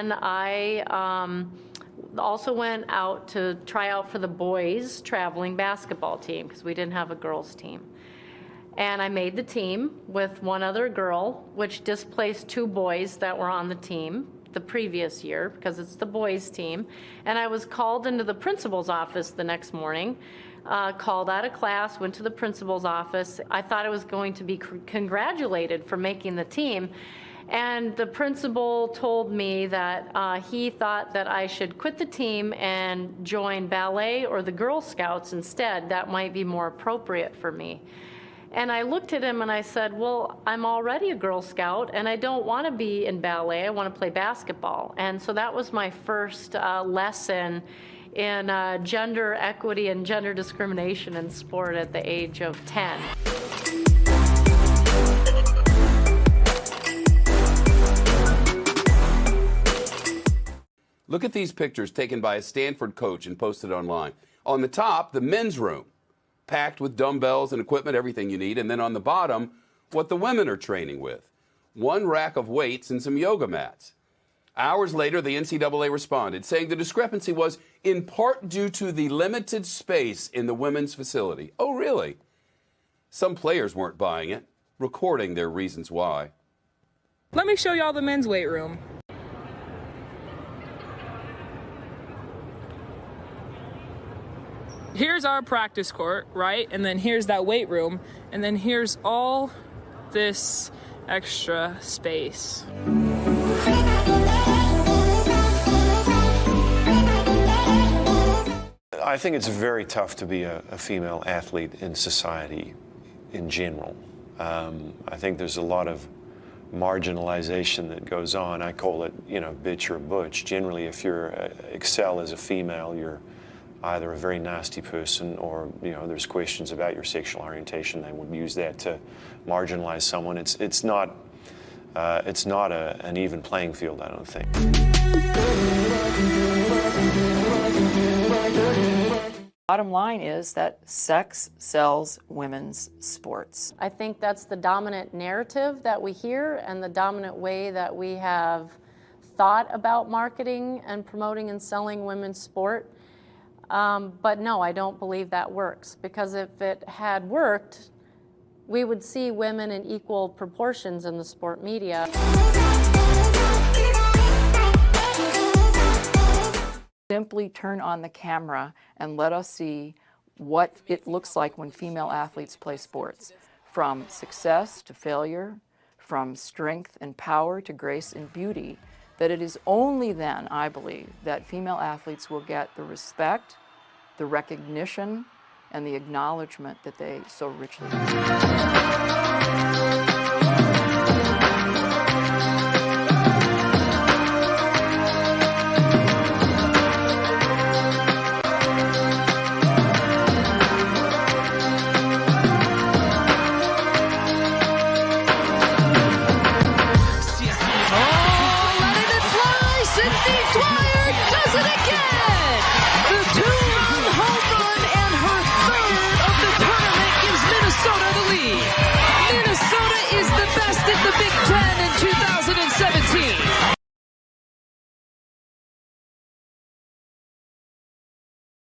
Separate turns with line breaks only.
then I also went out to try out for the boys traveling basketball team because we didn't have a girls team. And I made the team with one other girl, which displaced 2 boys that were on the team the previous year because it's the boys team. And I was called into the principal's office the next morning, called out of class, went to the principal's office. I thought I was going to be congratulated for making the team. And the principal told me that he thought that I should quit the team and join ballet or the Girl Scouts instead. That might be more appropriate for me. And I looked at him and I said, well, I'm already a Girl Scout and I don't want to be in ballet. I want to play basketball. And so that was my first lesson in gender equity and gender discrimination in sport at the age of 10.
Look at these pictures taken by a Stanford coach and posted online. On the top, the men's room, packed with dumbbells and equipment, everything you need. And then on the bottom, what the women are training with. 1 rack of weights and some yoga mats. Hours later, the NCAA responded, saying the discrepancy was in part due to the limited space in the women's facility. Oh, really? Some players weren't buying it, recording their reasons why.
Let me show y'all the men's weight room. Here's our practice court, right? And then here's that weight room. And then here's all this extra space.
I think it's very tough to be a female athlete in society in general. I think there's a lot of marginalization that goes on. I call it, bitch or butch. Generally, if you excel as a female, you're either a very nasty person or, there's questions about your sexual orientation. They would use that to marginalize someone. It's not an even playing field, I don't think.
Bottom line is that sex sells women's sports.
I think that's the dominant narrative that we hear and the dominant way that we have thought about marketing and promoting and selling women's sport. But no, I don't believe that works, because if it had worked, we would see women in equal proportions in the sport media.
Simply turn on the camera and let us see what it looks like when female athletes play sports. From success to failure, from strength and power to grace and beauty, that it is only then, I believe, that female athletes will get the respect, the recognition, and the acknowledgement that they so richly deserve.
Letting it fly, 60-20!